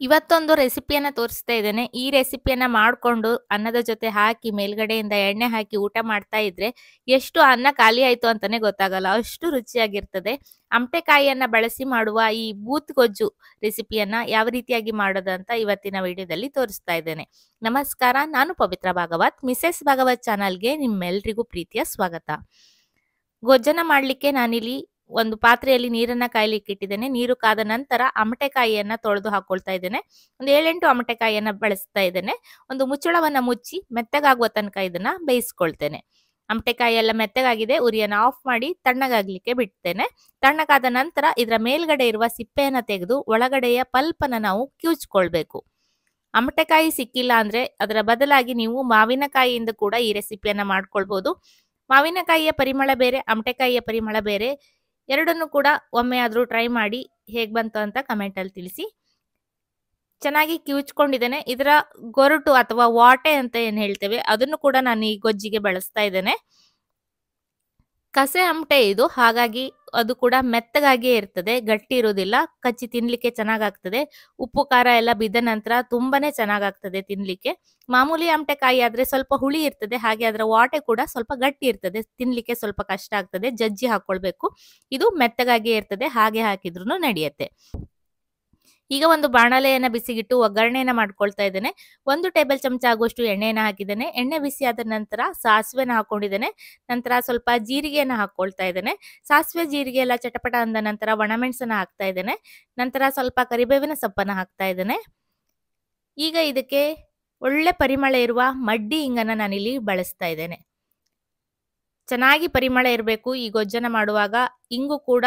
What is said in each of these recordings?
ಇವತ್ತೊಂದು ರೆಸಿಪಿಯನ್ನ ತೋರಿಸ್ತಾ ಇದ್ದೇನೆ. ಈ ರೆಸಿಪಿಯನ್ನ ಮಾಡ್ಕೊಂಡು ಅನ್ನದ ಜೊತೆ ಹಾಕಿ ಮೇಲ್ಗಡೆಯಿಂದ ಎಣ್ಣೆ ಹಾಕಿ ಊಟ ಮಾಡ್ತಾ ಇದ್ರೆ ಎಷ್ಟು ಅನ್ನ ಖಾಲಿ ಆಯ್ತು ಅಂತಾನೆ ಗೊತ್ತಾಗಲ್ಲ. ಅಷ್ಟು ರುಚಿಯಾಗಿರ್ತದೆ. ಅಮಟೆಕಾಯಿಯನ್ನ ಬಳಸಿ ಮಾಡುವ ಈ ಬೂತ್ ಗೊಜ್ಜು ರೆಸಿಪಿಯನ್ನ ಯಾವ ರೀತಿಯಾಗಿ ಮಾಡೋದು ಅಂತ ಇವತ್ತಿನ ವಿಡಿಯೋದಲ್ಲಿ ತೋರಿಸ್ತಾ ಇದ್ದೇನೆ. ನಮಸ್ಕಾರ, ನಾನು ಪವಿತ್ರ ಭಾಗವತ್. ಮಿಸೆಸ್ ಭಾಗವತ್ ಚಾನಲ್ಗೆ ನಿಮ್ಮೆಲ್ರಿಗೂ ಪ್ರೀತಿಯ ಸ್ವಾಗತ. ಗೊಜ್ಜನ್ನ ಮಾಡ್ಲಿಕ್ಕೆ ನಾನಿಲ್ಲಿ ಒಂದು ಪಾತ್ರೆಯಲ್ಲಿ ನೀರನ್ನ ಕಾಯ್ಲಿಕ್ಕೆ ಇಟ್ಟಿದ್ದೇನೆ. ನೀರು ಕಾದ ನಂತರ ಅಮಟೆಕಾಯಿಯನ್ನ ತೊಳೆದು ಹಾಕೊಳ್ತಾ ಇದ್ದೇನೆ. ಒಂದು 7-8 ಅಮಟೆಕಾಯಿಯನ್ನ ಬಳಸ್ತಾ ಇದ್ದೇನೆ. ಒಂದು ಮುಚ್ಚಳವನ್ನ ಮುಚ್ಚಿ ಮೆತ್ತಗಾಗುವ ತನಕ ಇದನ್ನ ಬೇಯಿಸ್ಕೊಳ್ತೇನೆ. ಅಮಟೆಕಾಯಿ ಎಲ್ಲ ಮೆತ್ತಗಾಗಿದೆ. ಉರಿಯನ್ನ ಆಫ್ ಮಾಡಿ ತಣ್ಣಗಾಗ್ಲಿಕ್ಕೆ ಬಿಡ್ತೇನೆ. ತಣ್ಣಗಾದ ನಂತರ ಇದರ ಮೇಲ್ಗಡೆ ಇರುವ ಸಿಪ್ಪೆಯನ್ನ ತೆಗೆದು ಒಳಗಡೆಯ ಪಲ್ಪನ್ನ ನಾವು ಕಿವುಚ್ಕೊಳ್ಬೇಕು. ಅಮಟೆಕಾಯಿ ಸಿಕ್ಕಿಲ್ಲ ಅಂದ್ರೆ ಅದರ ಬದಲಾಗಿ ನೀವು ಮಾವಿನಕಾಯಿಯಿಂದ ಕೂಡ ಈ ರೆಸಿಪಿಯನ್ನ ಮಾಡ್ಕೊಳ್ಬಹುದು. ಮಾವಿನಕಾಯಿಯ ಪರಿಮಳ ಬೇರೆ, ಅಮಟೆಕಾಯಿಯ ಪರಿಮಳ ಬೇರೆ. ಎರಡನ್ನು ಕೂಡ ಒಮ್ಮೆ ಆದ್ರೂ ಟ್ರೈ ಮಾಡಿ ಹೇಗ್ ಬಂತು ಅಂತ ಕಮೆಂಟ್ ಅಲ್ಲಿ ತಿಳಿಸಿ. ಚೆನ್ನಾಗಿ ಕಿವುಚ್ಕೊಂಡಿದ್ದೇನೆ. ಇದರ ಗೊರಟು ಅಥವಾ ವಾಟೆ ಅಂತ ಏನ್ ಹೇಳ್ತೇವೆ ಅದನ್ನು ಕೂಡ ನಾನು ಈ ಗೊಜ್ಜಿಗೆ ಬಳಸ್ತಾ ಇದ್ದೇನೆ. ಕಸೆ ಅಮಟೆ ಇದು, ಹಾಗಾಗಿ ಅದು ಕೂಡ ಮೆತ್ತಗಾಗಿಯೇ ಇರ್ತದೆ, ಗಟ್ಟಿ ಇರುವುದಿಲ್ಲ. ಕಚ್ಚಿ ತಿನ್ಲಿಕ್ಕೆ ಚೆನ್ನಾಗಾಗ್ತದೆ. ಉಪ್ಪು ಖಾರ ಎಲ್ಲ ಬಿದ್ದ ನಂತರ ತುಂಬಾನೇ ಚೆನ್ನಾಗಾಗ್ತದೆ ತಿನ್ಲಿಕ್ಕೆ. ಮಾಮೂಲಿ ಅಮಟೆಕಾಯಿ ಆದ್ರೆ ಸ್ವಲ್ಪ ಹುಳಿ ಇರ್ತದೆ, ಹಾಗೆ ಅದರ ವಾಟೆ ಕೂಡ ಸ್ವಲ್ಪ ಗಟ್ಟಿ ಇರ್ತದೆ, ತಿನ್ಲಿಕ್ಕೆ ಸ್ವಲ್ಪ ಕಷ್ಟ ಆಗ್ತದೆ. ಜಜ್ಜಿ ಹಾಕೊಳ್ಬೇಕು. ಇದು ಮೆತ್ತಗಾಗಿಯೇ ಇರ್ತದೆ, ಹಾಗೆ ಹಾಕಿದ್ರು ನಡೆಯುತ್ತೆ. ಈಗ ಒಂದು ಬಾಣಲೆಯನ್ನ ಬಿಸಿಗಿಟ್ಟು ಒಗ್ಗರಣೆಯನ್ನ ಮಾಡ್ಕೊಳ್ತಾ ಇದ್ದೇನೆ. 1 ಟೇಬಲ್ ಚಮಚ ಆಗುವಷ್ಟು ಎಣ್ಣೆಯನ್ನ ಹಾಕಿದ್ದೇನೆ. ಎಣ್ಣೆ ಬಿಸಿ ಆದ ನಂತರ ಸಾಸಿವೆನ ಹಾಕೊಂಡಿದ್ದೇನೆ. ನಂತರ ಸ್ವಲ್ಪ ಜೀರಿಗೆಯನ್ನ ಹಾಕೊಳ್ತಾ ಇದ್ದೇನೆ. ಸಾಸಿವೆ ಜೀರಿಗೆ ಎಲ್ಲ ಚಟಪಟ ಅಂದ ನಂತರ ಒಣಮೆಣಸನ್ನ ಹಾಕ್ತಾ ಇದ್ದೇನೆ. ನಂತರ ಸ್ವಲ್ಪ ಕರಿಬೇವಿನ ಸೊಪ್ಪನ್ನ ಹಾಕ್ತಾ ಇದ್ದೇನೆ. ಈಗ ಇದಕ್ಕೆ ಒಳ್ಳೆ ಪರಿಮಳ ಇರುವ ಮಡ್ಡಿ ಇಂಗನ್ನ ನಾನಿಲ್ಲಿ ಬಳಸ್ತಾ ಇದ್ದೇನೆ. ಚೆನ್ನಾಗಿ ಪರಿಮಳ ಇರಬೇಕು ಈ ಗೊಜ್ಜನ್ನ ಮಾಡುವಾಗ. ಇಂಗು ಕೂಡ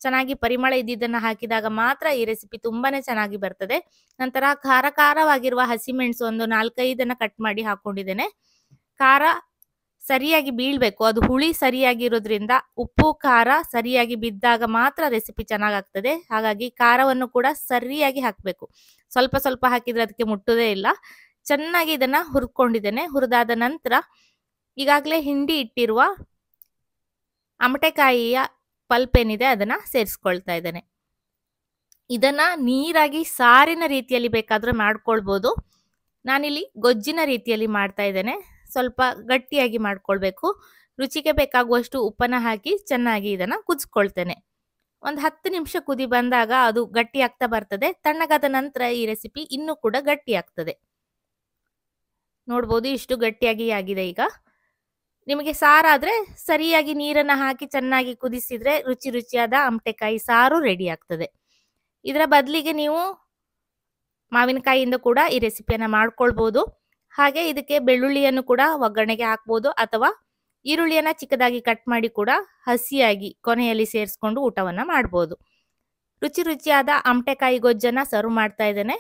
ಚೆನ್ನಾಗಿ ಪರಿಮಳ ಇದ್ದಿದ್ದನ್ನ ಹಾಕಿದಾಗ ಮಾತ್ರ ಈ ರೆಸಿಪಿ ತುಂಬಾನೇ ಚೆನ್ನಾಗಿ ಬರ್ತದೆ. ನಂತರ ಖಾರ ಖಾರವಾಗಿರುವ ಹಸಿಮೆಣಸು ಒಂದು 4-5 ಕಟ್ ಮಾಡಿ ಹಾಕೊಂಡಿದ್ದೇನೆ. ಖಾರ ಸರಿಯಾಗಿ ಬೀಳ್ಬೇಕು, ಅದು ಹುಳಿ ಸರಿಯಾಗಿರೋದ್ರಿಂದ ಉಪ್ಪು ಖಾರ ಸರಿಯಾಗಿ ಬಿದ್ದಾಗ ಮಾತ್ರ ರೆಸಿಪಿ ಚೆನ್ನಾಗಾಗ್ತದೆ. ಹಾಗಾಗಿ ಖಾರವನ್ನು ಕೂಡ ಸರಿಯಾಗಿ ಹಾಕಬೇಕು. ಸ್ವಲ್ಪ ಸ್ವಲ್ಪ ಹಾಕಿದ್ರೆ ಅದಕ್ಕೆ ಮುಟ್ಟುವುದೇ ಇಲ್ಲ. ಚೆನ್ನಾಗಿ ಇದನ್ನ ಹುರ್ಕೊಂಡಿದ್ದೇನೆ. ಹುರಿದಾದ ನಂತರ ಈಗಾಗಲೇ ಹಿಂಡಿ ಇಟ್ಟಿರುವ ಅಮಟೆಕಾಯಿಯ ಪಲ್ಪ್ ಏನಿದೆ ಅದನ್ನ ಸೇರಿಸ್ಕೊಳ್ತಾ ಇದ್ದೇನೆ. ಇದನ್ನ ನೀರಾಗಿ ಸಾರಿನ ರೀತಿಯಲ್ಲಿ ಬೇಕಾದ್ರೆ ಮಾಡ್ಕೊಳ್ಬಹುದು. ನಾನಿಲ್ಲಿ ಗೊಜ್ಜಿನ ರೀತಿಯಲ್ಲಿ ಮಾಡ್ತಾ ಇದ್ದೇನೆ. ಸ್ವಲ್ಪ ಗಟ್ಟಿಯಾಗಿ ಮಾಡ್ಕೊಳ್ಬೇಕು. ರುಚಿಗೆ ಬೇಕಾಗುವಷ್ಟು ಉಪ್ಪನ್ನ ಹಾಕಿ ಚೆನ್ನಾಗಿ ಇದನ್ನ ಕುದಿಸ್ಕೊಳ್ತೇನೆ. ಒಂದು 10 ನಿಮಿಷ ಕುದಿ ಬಂದಾಗ ಅದು ಗಟ್ಟಿ ಆಗ್ತಾ ಬರ್ತದೆ. ತಣ್ಣಗಾದ ನಂತರ ಈ ರೆಸಿಪಿ ಇನ್ನೂ ಕೂಡ ಗಟ್ಟಿ ಆಗ್ತದೆ. ನೋಡ್ಬೋದು ಇಷ್ಟು ಗಟ್ಟಿಯಾಗಿ ಆಗಿದೆ. ಈಗ ನಿಮಗೆ ಸಾರಾದ್ರೆ ಸರಿಯಾಗಿ ನೀರನ್ನ ಹಾಕಿ ಚೆನ್ನಾಗಿ ಕುದಿಸಿದ್ರೆ ರುಚಿ ರುಚಿಯಾದ ಅಮಟೆಕಾಯಿ ಸಾರು ರೆಡಿ ಆಗ್ತದೆ. ಇದರ ಬದಲಿಗೆ ನೀವು ಮಾವಿನಕಾಯಿಯಿಂದ ಕೂಡ ಈ ರೆಸಿಪಿಯನ್ನ ಮಾಡ್ಕೊಳ್ಬಹುದು. ಹಾಗೆ ಇದಕ್ಕೆ ಬೆಳ್ಳುಳ್ಳಿಯನ್ನು ಕೂಡ ಒಗ್ಗರಣೆಗೆ ಹಾಕ್ಬೋದು, ಅಥವಾ ಈರುಳ್ಳಿಯನ್ನ ಚಿಕ್ಕದಾಗಿ ಕಟ್ ಮಾಡಿ ಕೂಡ ಹಸಿಯಾಗಿ ಕೊನೆಯಲ್ಲಿ ಸೇರಿಸ್ಕೊಂಡು ಊಟವನ್ನ ಮಾಡ್ಬೋದು. ರುಚಿ ರುಚಿಯಾದ ಅಮಟೆಕಾಯಿ ಗೊಜ್ಜನ್ನ ಸರ್ವ್ ಮಾಡ್ತಾ ಇದ್ದೇನೆ.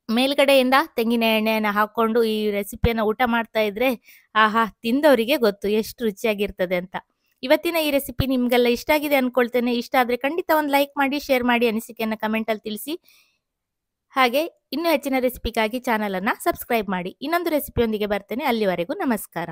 ಮೇಲ್ಗಡೆಯಿಂದ ತೆಂಗಿನ ಎಣ್ಣೆಯನ್ನ ಹಾಕೊಂಡು ಈ ರೆಸಿಪಿಯನ್ನ ಊಟ ಮಾಡ್ತಾ ಇದ್ರೆ ಆಹಾ, ತಿಂದವರಿಗೆ ಗೊತ್ತು ಎಷ್ಟು ರುಚಿಯಾಗಿರ್ತದೆ ಅಂತ. ಇವತ್ತಿನ ಈ ರೆಸಿಪಿ ನಿಮ್ಗೆಲ್ಲ ಇಷ್ಟ ಆಗಿದೆ ಅನ್ಕೊಳ್ತೇನೆ. ಇಷ್ಟ ಆದ್ರೆ ಖಂಡಿತ ಒಂದು ಲೈಕ್ ಮಾಡಿ, ಶೇರ್ ಮಾಡಿ, ಅನಿಸಿಕೆಯನ್ನ ಕಮೆಂಟ್ ಅಲ್ಲಿ ತಿಳಿಸಿ. ಹಾಗೆ ಇನ್ನೂ ಹೆಚ್ಚಿನ ರೆಸಿಪಿಗಾಗಿ ಚಾನಲ್ ಅನ್ನ ಸಬ್ಸ್ಕ್ರೈಬ್ ಮಾಡಿ. ಇನ್ನೊಂದು ರೆಸಿಪಿಯೊಂದಿಗೆ ಬರ್ತೇನೆ. ಅಲ್ಲಿವರೆಗೂ ನಮಸ್ಕಾರ.